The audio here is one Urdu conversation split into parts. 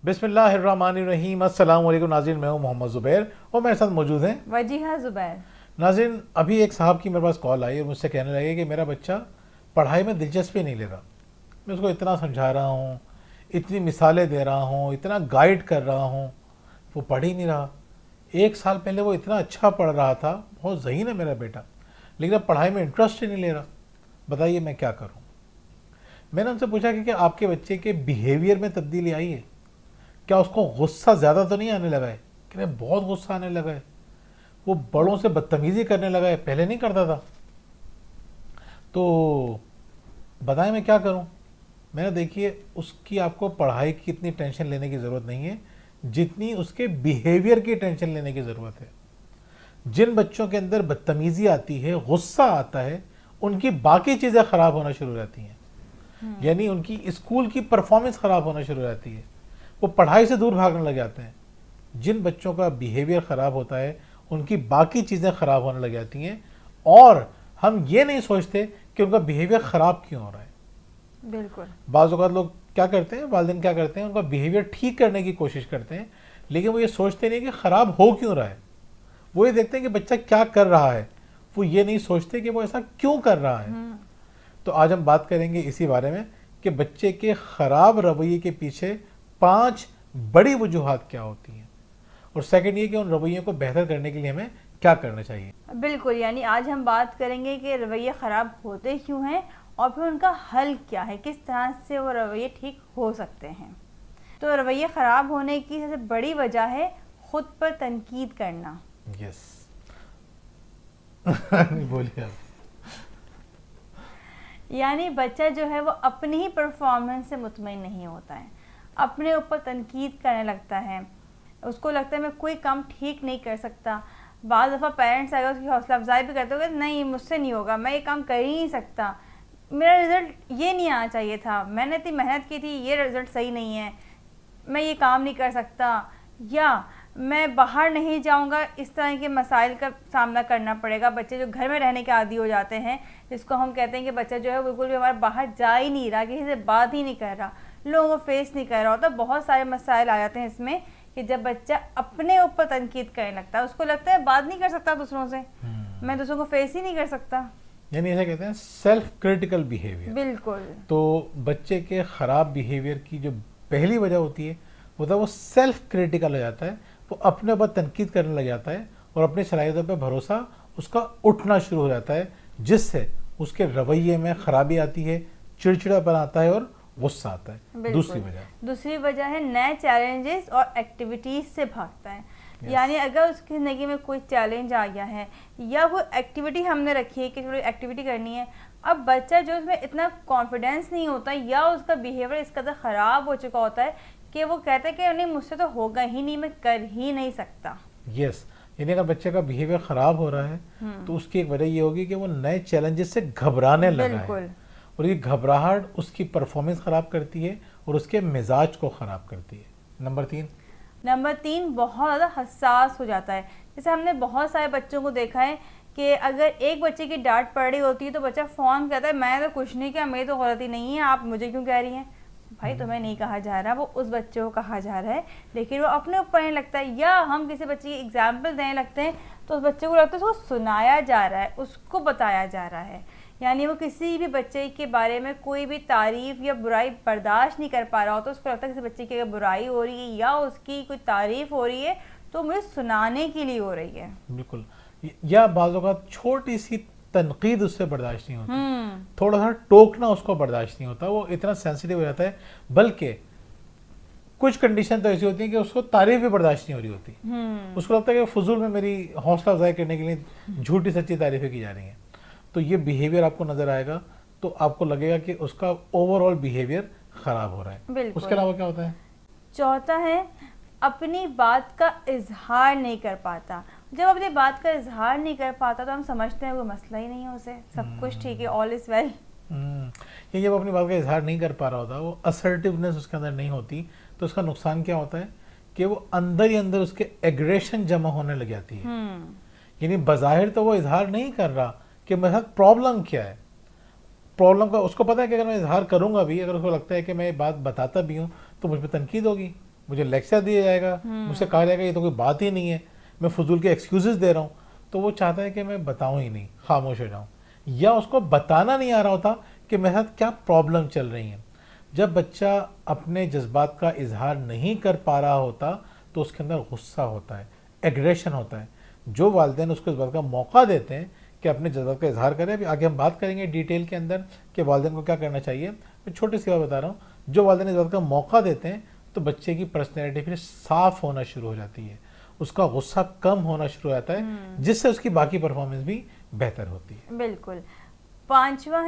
بسم اللہ الرحمن الرحیم۔ السلام علیکم ناظرین، میں ہوں محمد زبیر اور میرے ساتھ موجود ہیں وجیہہ زبیر۔ ناظرین، ابھی ایک صاحب کی میرے پاس کال آئی اور مجھ سے کہنے لگے کہ میرا بچہ پڑھائی میں دلچسپی نہیں لے رہا۔ میں اس کو اتنا سمجھا رہا ہوں، اتنی مثالیں دے رہا ہوں، اتنا گائیڈ کر رہا ہوں، وہ پڑھ ہی نہیں رہا۔ 1 سال پہلے وہ اتنا اچھا پڑھ رہا تھا، بہت ذہین ہے میرا بیٹا، لیکن اب پڑھائی میں انٹرسٹ ہی نہیں لے رہا۔ بتائیے میں کیا کروں؟ میں نے ان سے پوچھا کہ کیا آپ کے بچے کے بیہیویئر میں تبدیلی آئی ہے؟ کیا اس کو غصہ زیادہ تو نہیں آنے لگا ہے؟ کہ نہیں، بہت غصہ آنے لگا ہے، وہ بڑوں سے بدتمیزی کرنے لگا ہے، پہلے نہیں کرتا تھا۔ تو بتائیں میں کیا کروں؟ میں نے دیکھیے، اس کی آپ کو پڑھائی کی اتنی ٹینشن لینے کی ضرورت نہیں ہے جتنی اس کے بیہیویئر کی ٹینشن لینے کی ضرورت ہے۔ جن بچوں کے اندر بدتمیزی آتی ہے، غصہ آتا ہے، ان کی باقی چیزیں خراب ہونا شروع ہو جاتی ہیں، یعنی ان کی اسکول کی پرفارمنس خراب ہونا شروع ہو جاتی ہے، وہ پڑھائی سے دور بھاگنے لگ جاتے ہیں۔ جن بچوں کا بیہیویئر خراب ہوتا ہے، ان کی باقی چیزیں خراب ہونے لگ جاتی ہیں، اور ہم یہ نہیں سوچتے کہ ان کا بیہیویئر خراب کیوں ہو رہا ہے۔ بالکل۔ بعض اوقات لوگ کیا کرتے ہیں، والدین کیا کرتے ہیں، ان کا بیہیویئر ٹھیک کرنے کی کوشش کرتے ہیں، لیکن وہ یہ سوچتے نہیں کہ خراب ہو کیوں رہا ہے۔ وہ یہ دیکھتے ہیں کہ بچہ کیا کر رہا ہے، وہ یہ نہیں سوچتے کہ وہ ایسا کیوں کر رہا ہے۔ تو آج ہم بات کریں گے اسی بارے میں کہ بچے کے خراب رویے کے پیچھے 5 بڑی وجوہات کیا ہوتی ہیں، اور سیکنڈ یہ کہ ان رویوں کو بہتر کرنے کے لیے ہمیں کیا کرنا چاہیے۔ بالکل، یعنی آج ہم بات کریں گے کہ رویے خراب ہوتے کیوں ہیں اور پھر ان کا حل کیا ہے، کس طرح سے وہ رویے ٹھیک ہو سکتے ہیں۔ تو رویے خراب ہونے کی سب سے بڑی وجہ ہے خود پر تنقید کرنا۔ یس بولیے آپ۔ یعنی بچہ جو ہے وہ اپنی ہی پرفارمنس سے مطمئن نہیں ہوتا ہے، اپنے اوپر تنقید کرنے لگتا ہے، اس کو لگتا ہے میں کوئی کام ٹھیک نہیں کر سکتا۔ بعض دفعہ پیرنٹس اگر اس کی حوصلہ افزائی بھی کرتے ہو کہ نہیں مجھ سے نہیں ہوگا، میں یہ کام کر ہی نہیں سکتا، میرا رزلٹ یہ نہیں آنا چاہیے تھا، میں نے اتنی محنت کی تھی، یہ رزلٹ صحیح نہیں ہے، میں یہ کام نہیں کر سکتا، یا میں باہر نہیں جاؤں گا، اس طرح کے مسائل کا سامنا کرنا پڑے گا۔ بچے جو گھر میں رہنے کے عادی ہو جاتے ہیں، جس کو ہم کہتے ہیں کہ بچہ جو ہے بالکل بھی ہمارا باہر جا ہی نہیں رہا، کسی سے بات ہی نہیں کر رہا، لوگوں کو فیس نہیں کر رہا ہوتا، بہت سارے مسائل آ جاتے ہیں اس میں کہ جب بچہ اپنے اوپر تنقید کرنے لگتا ہے، اس کو لگتا ہے بات نہیں کر سکتا دوسروں سے، میں دوسروں کو فیس ہی نہیں کر سکتا، یعنی ایسا کہتے ہیں سیلف کریٹیکل بیہیویئر۔ بالکل۔ تو بچے کے خراب بیہیویئر کی جو پہلی وجہ ہوتی ہے وہ سیلف کریٹیکل ہو جاتا ہے، وہ اپنے اوپر تنقید کرنے لگ جاتا ہے اور اپنی صلاحیتوں پہ بھروسہ اس کا اٹھنا شروع ہو جاتا ہے، جس سے اس کے رویے میں خرابی آتی ہے، چڑچڑاپن آتا ہے اور غصہ آتا ہے۔ دوسری وجہ ہے نئے چیلنجز اور ایکٹیویٹیز سے بھاگتا ہے۔ یعنی اگر اس کی زندگی میں کوئی چیلنج آ گیا ہے یا وہ ایکٹیویٹی ہم نے رکھی ہے کہ تھوڑی ایکٹیویٹی کرنی ہے، اب بچہ جو اس میں اتنا کانفیڈینس نہیں ہوتا یا اس کا بیہیویئر اس قدر خراب ہو چکا ہوتا ہے کہ وہ کہتا ہے کہ نہیں مجھ سے تو ہوگا ہی نہیں، میں کر ہی نہیں سکتا۔ یس، یعنی اگر بچے کا بیہیویئر خراب ہو رہا ہے تو اس کی ایک وجہ یہ ہوگی کہ وہ نئے چیلنجز سے گھبرانے لگا ہے، اور یہ گھبراہٹ اس کی پرفارمنس خراب کرتی ہے اور اس کے مزاج کو خراب کرتی ہے۔ نمبر 3 بہت زیادہ حساس ہو جاتا ہے۔ جیسے ہم نے بہت سارے بچوں کو دیکھا ہے کہ اگر ایک بچے کی ڈانٹ پڑ رہی ہوتی ہے تو بچہ فون کہتا ہے میں تو کچھ نہیں کیا، میری تو غلطی نہیں ہے، آپ مجھے کیوں کہہ رہی ہیں؟ بھائی تمہیں نہیں کہا جا رہا، وہ اس بچے کو کہا جا رہا ہے، لیکن وہ اپنے اوپر نہیں لگتا ہے۔ یا ہم کسی بچے کی ایگزامپل دینے لگتے ہیں تو اس بچے کو لگتا ہے اس کو سنایا جا رہا ہے، اس کو بتایا جا رہا ہے، یعنی وہ کسی بھی بچے کے بارے میں کوئی بھی تعریف یا برائی برداشت نہیں کر پا رہا ہو، تو اس کو لگتا ہے کسی بچے کی اگر برائی ہو رہی ہے یا اس کی کوئی تعریف ہو رہی ہے تو مجھے سنانے کے لیے ہو رہی ہے۔ بالکل، یا بعض اوقات چھوٹی سی تنقید اس سے برداشت نہیں ہوتی، تھوڑا سا ٹوکنا اس کو برداشت نہیں ہوتا، وہ اتنا سینسیٹیو ہو جاتا ہے، بلکہ کچھ کنڈیشن تو ایسی ہوتی ہیں کہ اس کو تعریف بھی برداشت نہیں ہو رہی ہوتی، اس کو لگتا ہے کہ فضول میں میری حوصلہ افزائی کرنے کے لیے جھوٹی سچی تعریفیں کی جا رہی ہیں۔ تو یہ بیہیویئر آپ کو نظر آئے گا تو آپ کو لگے گا کہ اس کا اوور آل بیہیویئر خراب ہو رہا ہے۔ اس کے علاوہ کیا ہوتا ہے؟ چوتھا ہے اپنی بات کا اظہار نہیں کر پاتا۔ جب اپنی بات کا اظہار نہیں کر پاتا تو ہم سمجھتے ہیں کوئی مسئلہ ہی نہیں ہے، اسے سب کچھ ٹھیک ہے، آل از ویل۔ یہ جب اپنی بات کا اظہار نہیں کر پا رہا ہوتا، وہ اسرٹیونیس اس کے اندر نہیں ہوتی، تو اس کا نقصان کیا ہوتا ہے کہ وہ اندر ہی اندر اس کے ایگریشن جمع ہونے لگ جاتی ہے۔ یعنی بظاہر تو وہ اظہار نہیں کر رہا کہ میرے ساتھ پرابلم کیا ہے، پرابلم کا اس کو پتا ہے کہ اگر میں اظہار کروں گا بھی، اگر اس کو لگتا ہے کہ میں یہ بات بتاتا بھی ہوں تو مجھ پہ تنقید ہوگی، مجھے لیکچر دیا جائے گا, مجھ سے کہا جائے گا یہ تو کوئی بات ہی نہیں ہے, میں فضول کے ایکسکیوزز دے رہا ہوں, تو وہ چاہتا ہے کہ میں بتاؤں ہی نہیں, خاموش ہو جاؤں, یا اس کو بتانا نہیں آ رہا ہوتا کہ میرے ساتھ کیا پرابلم چل رہی ہیں. جب بچہ اپنے جذبات کا اظہار نہیں کر پا رہا ہوتا تو اس کے اندر غصہ ہوتا ہے, ایگریشن ہوتا ہے. جو والدین اس کو اس بات کا موقع دیتے ہیں کہ اپنے جذبات کا اظہار کریں, ابھی آگے ہم بات کریں گے ڈیٹیل کے اندر کہ والدین کو کیا کرنا چاہیے, میں چھوٹی سی بات بتا رہا ہوں, جو والدین اس بات کا موقع دیتے ہیں تو بچے کی پرسنالٹی پھر صاف ہونا شروع ہو جاتی ہے, اس کا غصہ کم ہونا شروع ہو جاتا ہے, جس سے اس کی باقی پرفارمنس بھی بہتر ہوتی ہے. بالکل. پانچواں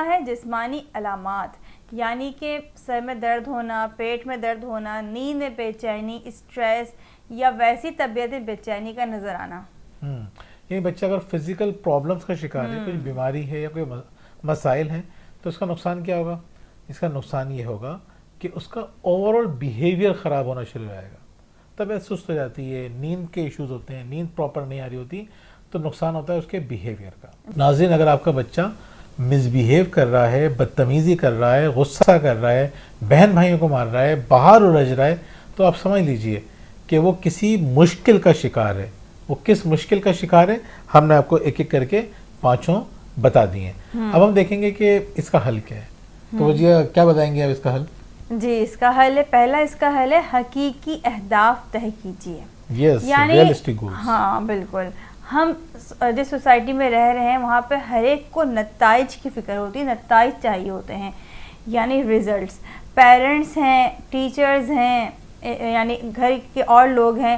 ہے جسمانی علامات, یعنی کہ سر میں درد ہونا, پیٹ میں درد ہونا, نیند میں بے چینی, اسٹریس یا ویسی طبیعت بے چینی کا نظر آنا. یعنی بچہ اگر فزیکل پرابلمس کا شکار ہے, کچھ بیماری ہے یا کوئی مسائل ہیں, تو اس کا نقصان کیا ہوگا؟ اس کا نقصان یہ ہوگا کہ اس کا اوور آل بیہیویئر خراب ہونا شروع ہو جائے گا, طبیعت سست ہو جاتی ہے, نیند کے ایشوز ہوتے ہیں, نیند پراپر نہیں آ رہی ہوتی, تو نقصان ہوتا ہے اس کے بیہیویئر کا. ناظرین, اگر آپ کا بچہ مس بیہیو کر رہا ہے, بدتمیزی کر رہا ہے, غصہ کر رہا ہے, بہن بھائیوں کو مار رہا ہے, باہر الجھ رہا ہے, تو آپ سمجھ لیجئے کہ وہ کسی مشکل کا شکار ہے. وہ کس مشکل کا شکار ہے ہم نے آپ کو ایک ایک کر کے پانچوں بتا دیے ہیں. اب ہم دیکھیں گے کہ اس کا حل کیا ہے. تو جی کیا بتائیں گے اب اس کا حل؟ جی, اس کا حل ہے, پہلا اس کا حل ہے حقیقی اہداف طے کیجیے. یعنی ریئلسٹک گولز. ہاں بالکل. ہم جس سوسائٹی میں رہ رہے ہیں وہاں پہ ہر ایک کو نتائج کی فکر ہوتی ہے, نتائج چاہیے ہوتے ہیں, یعنی ریزلٹس. پیرنٹس ہیں, ٹیچرز ہیں, یعنی گھر کے اور لوگ ہیں,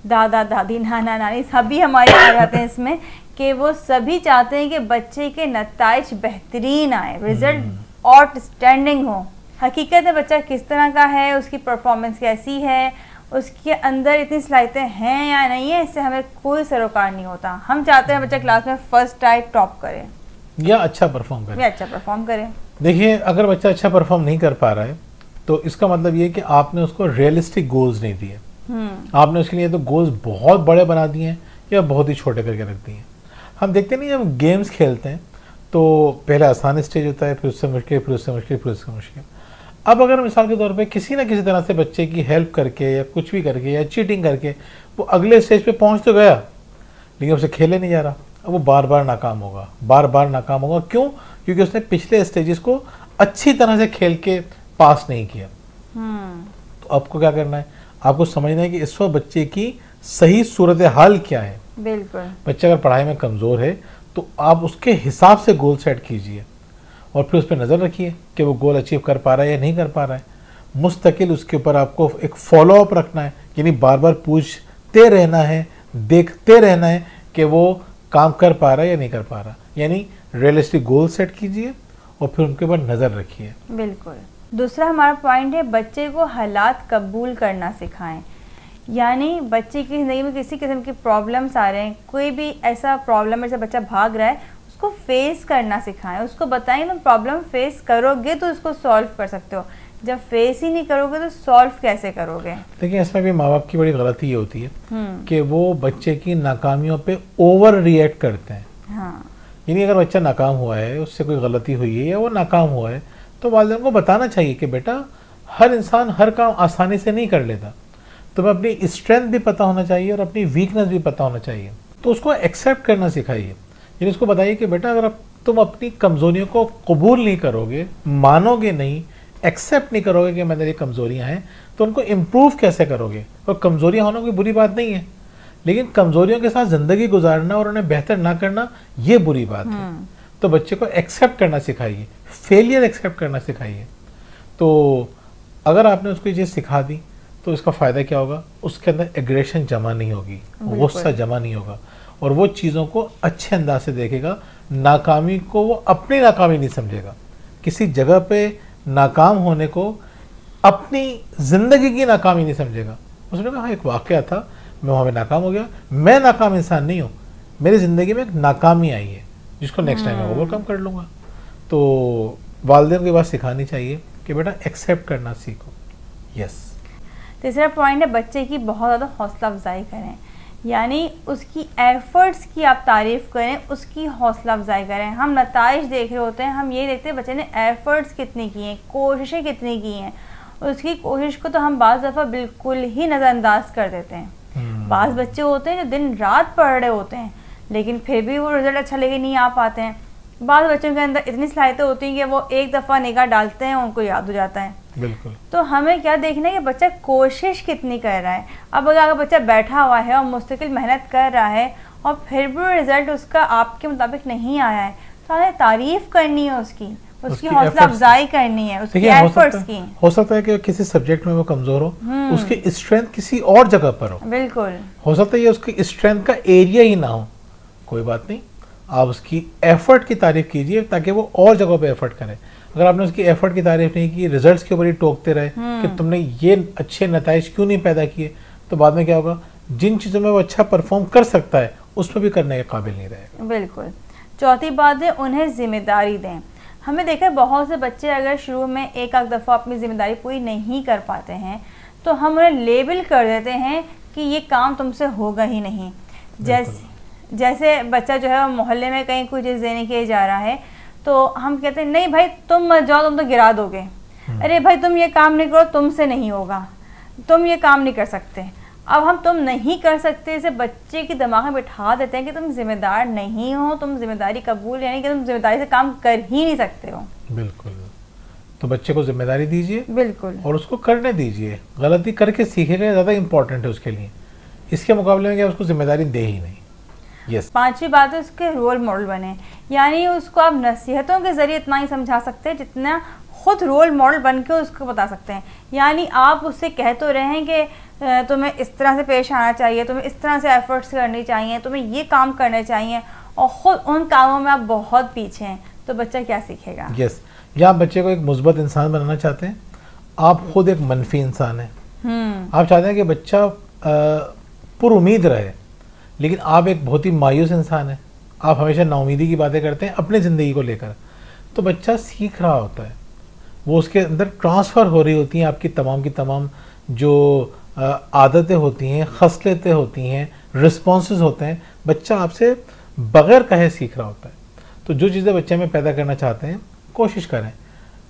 دادا دادی, نانا نانی, سبھی ہمارے آ جاتے ہیں اس میں, کہ وہ سبھی چاہتے ہیں کہ بچے کے نتائج بہترین آئے, ریزلٹ آؤٹ اسٹینڈنگ ہو. حقیقت ہے بچہ کس طرح کا ہے, اس کی پرفارمنس کیسی ہے, اس کے اندر اتنی صلاحیتیں ہیں یا نہیں ہے, اس سے ہمیں کوئی سروکار نہیں ہوتا. ہم چاہتے ہیں بچہ کلاس میں فرسٹ آئے, ٹاپ کرے یا اچھا پرفارم کرے. دیکھیے, اگر بچہ اچھا پرفارم نہیں کر پا رہا ہے تو اس کا مطلب یہ کہ آپ نے اس کو ریئلسٹک گولز نہیں دیے. آپ نے اس کے لیے تو گولز بہت بڑے بنا دیے ہیں یا بہت ہی چھوٹے کر کے رکھ دیے ہیں. ہم دیکھتے نہیں, جب گیمز کھیلتے ہیں تو پہلے آسان اسٹیج ہوتا ہے, پھر اس سے مشکل, پھر اس سے مشکل, پھر اس سے مشکل. اب اگر مثال کے طور پہ کسی نہ کسی طرح سے بچے کی ہیلپ کر کے یا کچھ بھی کر کے یا چیٹنگ کر کے وہ اگلے اسٹیج پہ پہنچ تو گیا, لیکن اسے کھیلے نہیں جا رہا, اب وہ بار بار ناکام ہوگا, بار بار ناکام ہوگا. کیوں؟ کیونکہ اس نے پچھلے اسٹیجز کو اچھی طرح سے کھیل کے پاس نہیں کیا. تو آپ کو کیا کرنا ہے, آپ کو سمجھنا ہے کہ اس وقت بچے کی صحیح صورتحال کیا ہے. بالکل. بچہ اگر پڑھائی میں کمزور ہے تو آپ اس کے حساب سے گول سیٹ کیجئے اور پھر اس پہ نظر رکھیے کہ وہ گول اچیو کر پا رہا ہے یا نہیں کر پا رہا ہے. مستقل اس کے اوپر آپ کو ایک فالو اپ رکھنا ہے, یعنی بار بار پوچھتے رہنا ہے, دیکھتے رہنا ہے کہ وہ کام کر پا رہا ہے یا نہیں کر پا رہا. یعنی ریئلسٹک گول سیٹ کیجئے اور پھر ان کے اوپر نظر رکھیے. بالکل. دوسرا ہمارا پوائنٹ ہے بچے کو حالات قبول کرنا سکھائیں. یعنی بچے کی زندگی میں کسی قسم کی پرابلمس آ رہے ہیں, کوئی بھی ایسا پرابلم ہے جیسے بچہ بھاگ رہا ہے, اس کو فیس کرنا سکھائیں. اس کو بتائیں تم پرابلم فیس کرو گے تو اس کو سالو کر سکتے ہو, جب فیس ہی نہیں کرو گے تو سالو کیسے کرو گے. دیکھیں, اس میں بھی ماں باپ کی بڑی غلطی یہ ہوتی ہے کہ وہ بچے کی ناکامیوں پہ اوور ری ایکٹ کرتے ہیں. یعنی اگر بچہ ناکام ہوا ہے, اس سے کوئی غلطی ہوئی ہے یا وہ ناکام ہوا ہے, تو والدین کو بتانا چاہیے کہ بیٹا ہر انسان ہر کام آسانی سے نہیں کر لیتا, تمہیں اپنی اسٹرینتھ بھی پتہ ہونا چاہیے اور اپنی ویکنس بھی پتہ ہونا چاہیے. تو اس کو ایکسیپٹ کرنا سکھائیے. یعنی اس کو بتائیے کہ بیٹا اگر تم اپنی کمزوریوں کو قبول نہیں کرو گے, مانو گے نہیں, ایکسیپٹ نہیں کرو گے کہ میرے کمزوریاں ہیں, تو ان کو امپروو کیسے کرو گے. اور کمزوریاں ہونا کوئی بری بات نہیں ہے, لیکن کمزوریوں کے ساتھ زندگی گزارنا اور انہیں بہتر نہ کرنا یہ بری بات ہے. تو بچے کو ایکسیپٹ کرنا سکھائیے, فیلئر ایکسیپٹ کرنا سکھائیے. تو اگر آپ نے اس کو یہ چیز سکھا دی تو اس کا فائدہ کیا ہوگا, اس کے اندر ایگریشن جمع نہیں ہوگی, غصہ جمع نہیں ہوگا, اور وہ چیزوں کو اچھے انداز سے دیکھے گا. ناکامی کو وہ اپنی ناکامی نہیں سمجھے گا, کسی جگہ پہ ناکام ہونے کو اپنی زندگی کی ناکامی نہیں سمجھے گا. اس نے کہا ہاں ایک واقعہ تھا, میں وہاں پہ ناکام ہو گیا, میں ناکام انسان نہیں ہوں, میری زندگی میں ایک ناکامی آئی ہے جس کو نیکسٹ ٹائم میں اوور کم کر لوں گا. تو والدین کی بات سکھانی چاہیے کہ بیٹا ایکسیپٹ کرنا سیکھو. یس. تیسرا پوائنٹ ہے بچے کی بہت زیادہ حوصلہ افزائی کریں. یعنی اس کی ایفرٹس کی آپ تعریف کریں, اس کی حوصلہ افزائی کریں. ہم نتائج دیکھ رہے ہوتے ہیں, ہم یہ دیکھتے ہیں بچے نے ایفرٹس کتنی کی ہیں, کوششیں کتنی کی ہیں, اس کی کوشش کو تو ہم بعض دفعہ بالکل ہی نظر انداز کر دیتے ہیں. بعض بچے ہوتے ہیں جو دن رات پڑھ رہے ہوتے ہیں لیکن پھر بھی وہ رزلٹ اچھا لے کے نہیں آ پاتے ہیں. بعض بچوں کے اندر اتنی صلاحیتیں ہوتی ہیں کہ وہ ایک دفعہ نگاہ ڈالتے ہیں ان کو یاد ہو جاتا ہے. بالکل. تو ہمیں کیا دیکھنا ہے کہ بچہ کوشش کتنی کر رہا ہے. اب اگر بچہ بیٹھا ہوا ہے اور مستقل محنت کر رہا ہے اور پھر بھی رزلٹ اس کا آپ کے مطابق نہیں آیا ہے تو ہمیں تعریف کرنی ہے اس کی حوصلہ افزائی کرنی ہے اس کی ایفرٹس کی. ہو سکتا ہے کہ کسی سبجیکٹ میں وہ کمزور ہو, اس کی اسٹرینتھ کسی اور جگہ پر ہو. بالکل. ہو سکتا ہے یہ اس کی اسٹرینتھ کا ایریا ہی نہ ہو, کوئی بات نہیں, آپ اس کی ایفرٹ کی تعریف کیجئے تاکہ وہ اور جگہوں پہ ایفرٹ کرے. اگر آپ نے اس کی ایفرٹ کی تعریف نہیں کی, ریزلٹس کے اوپر ہی ٹوکتے رہے کہ تم نے یہ اچھے نتائج کیوں نہیں پیدا کیے, تو بعد میں کیا ہوگا, جن چیزوں میں وہ اچھا پرفارم کر سکتا ہے اس میں بھی کرنے کے قابل نہیں رہے گا. بالکل. چوتھی بات ہے انہیں ذمہ داری دیں. ہمیں دیکھا ہے بہت سے بچے اگر شروع میں ایک آدھ دفعہ اپنی ذمہ داری پوری نہیں کر پاتے ہیں تو ہم انہیں لیبل کر دیتے ہیں کہ یہ کام تم سے ہوگا ہی نہیں. جیسے بچہ جو ہے محلے میں کہیں کوئی چیز دینے کے لیے جا رہا ہے تو ہم کہتے ہیں نہیں بھائی تم مت جاؤ, تم تو گرا دو گے. ارے بھائی تم یہ کام نہیں کرو, تم سے نہیں ہوگا, تم یہ کام نہیں کر سکتے. اب ہم تم نہیں کر سکتے اسے بچے کے دماغ میں بٹھا دیتے ہیں کہ تم ذمہ دار نہیں ہو, تم ذمہ داری قبول یعنی کہ تم ذمہ داری سے کام کر ہی نہیں سکتے ہو. بالکل. تو بچے کو ذمہ داری دیجیے بالکل اور اس کو کرنے دیجیے. غلطی کر کے سیکھے گا زیادہ امپورٹنٹ ہے اس کے لیے, اس کے مقابلے میں کہ اس کو ذمہ داری دے ہی نہیں. یس. پانچویں بات ہے اس کے رول ماڈل بنے. یعنی اس کو آپ نصیحتوں کے ذریعے اتنا ہی سمجھا سکتے ہیں جتنا خود رول ماڈل بن کے اس کو بتا سکتے ہیں. یعنی آپ اس سے کہہ تو رہے ہیں کہ تمہیں اس طرح سے پیش آنا چاہیے, تمہیں اس طرح سے ایفرٹس کرنی چاہیے, تمہیں یہ کام کرنے چاہیے, اور خود ان کاموں میں آپ بہت پیچھے ہیں تو بچہ کیا سیکھے گا. یس. یا آپ بچے کو ایک مثبت انسان بنانا چاہتے ہیں, آپ خود ایک منفی انسان ہیں. آپ چاہتے ہیں کہ بچہ پر امید رہے لیکن آپ ایک بہت ہی مایوس انسان ہیں, آپ ہمیشہ نا امیدی کی باتیں کرتے ہیں اپنی زندگی کو لے کر. تو بچہ سیکھ رہا ہوتا ہے, وہ اس کے اندر ٹرانسفر ہو رہی ہوتی ہیں آپ کی تمام جو عادتیں ہوتی ہیں, خصلتیں ہوتی ہیں, رسپانسز ہوتے ہیں. بچہ آپ سے بغیر کہے سیکھ رہا ہوتا ہے. تو جو چیزیں بچے میں پیدا کرنا چاہتے ہیں کوشش کریں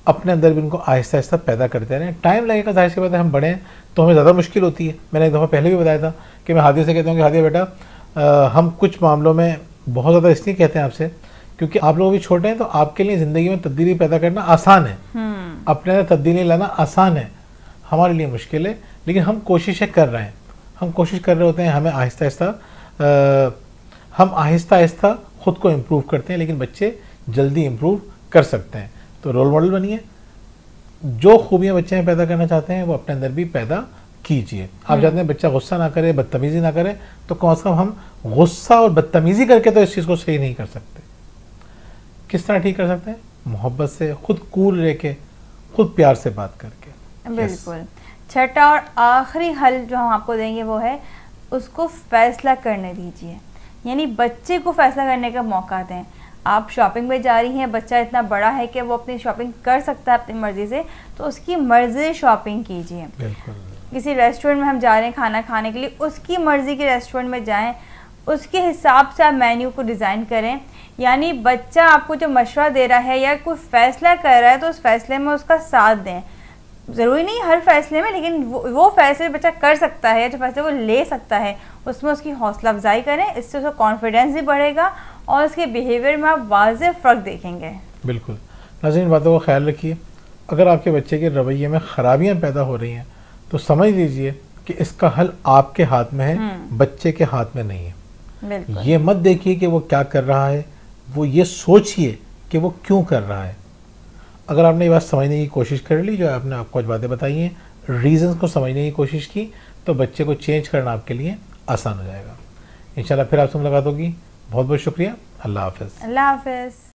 اپنے اندر بھی ان کو آہستہ آہستہ پیدا کرتے رہیں. ٹائم لگے گا, ظاہر سی بات ہے, ہم بڑے ہیں تو ہمیں زیادہ مشکل ہوتی ہے. میں نے ایک دفعہ پہلے بھی بتایا تھا کہ میں ہادیہ سے کہتا ہوں کہ ہادیہ بیٹا ہم کچھ معاملوں میں بہت زیادہ اس لیے کہتے ہیں آپ سے کیونکہ آپ لوگ بھی چھوٹے ہیں تو آپ کے لیے زندگی میں تبدیلی پیدا کرنا آسان ہے, اپنے اندر تبدیلی لانا آسان ہے, ہمارے لیے مشکل ہے. لیکن ہم کوششیں کر رہے ہیں, ہم کوشش کر رہے ہوتے ہیں, ہمیں ہم آہستہ آہستہ خود کو امپروو کرتے ہیں لیکن بچے جلدی امپروو کر سکتے ہیں. تو رول ماڈل بنیے, جو خوبیاں بچے میں پیدا کرنا چاہتے ہیں وہ اپنے اندر بھی پیدا کیجیے. آپ چاہتے ہیں بچہ غصہ نہ کرے, بدتمیزی نہ کرے, تو کم از کم ہم غصہ اور بدتمیزی کر کے تو اس چیز کو صحیح نہیں کر سکتے. کس طرح ٹھیک کر سکتے ہیں؟ محبت سے, خود کول رہ کے, خود پیار سے بات کر کے. بالکل. چھٹا اور آخری حل جو ہم آپ کو دیں گے وہ ہے اس کو فیصلہ کرنے دیجیے. یعنی بچے کو فیصلہ کرنے کا موقع دیں. آپ شاپنگ میں جا رہی ہیں, بچہ اتنا بڑا ہے کہ وہ اپنی شاپنگ کر سکتا ہے اپنی مرضی سے, تو اس کی مرضی شاپنگ کیجیے. بالکل. کسی ریسٹورینٹ میں ہم جا رہے ہیں کھانا کھانے کے لیے, اس کی مرضی کے ریسٹورینٹ میں جائیں, اس کے حساب سے آپ مینیو کو ڈیزائن کریں. یعنی بچہ آپ کو جو مشورہ دے رہا ہے یا کوئی فیصلہ کر رہا ہے تو اس فیصلے میں اس کا ساتھ دیں. ضروری نہیں ہر فیصلے میں, لیکن وہ فیصلے بچہ کر سکتا ہے, جو فیصلے وہ لے سکتا ہے اس میں اس کی حوصلہ افزائی کریں. اس سے اس کا کانفیڈینس بھی بڑھے گا اور اس کے بیہیویئر میں آپ واضح فرق دیکھیں گے. بالکل. ناظرین, باتوں کا خیال رکھیے. اگر آپ کے بچے کے رویے میں خرابیاں پیدا ہو رہی ہیں تو سمجھ لیجئے کہ اس کا حل آپ کے ہاتھ میں ہے, بچے کے ہاتھ میں نہیں ہے. بالکل. یہ مت دیکھیے کہ وہ کیا کر رہا ہے, وہ یہ سوچئے کہ وہ کیوں کر رہا ہے. اگر آپ نے یہ بات سمجھنے کی کوشش کر لی, جو آپ نے آپ کو کچھ باتیں بتائی ہیں, ریزنز کو سمجھنے کی کوشش کی, تو بچے کو چینج کرنا آپ کے لیے آسان ہو جائے گا. انشاءاللہ پھر آپ سے ملاقات ہوگی. بہت بہت شکریہ. اللہ حافظ. اللہ حافظ.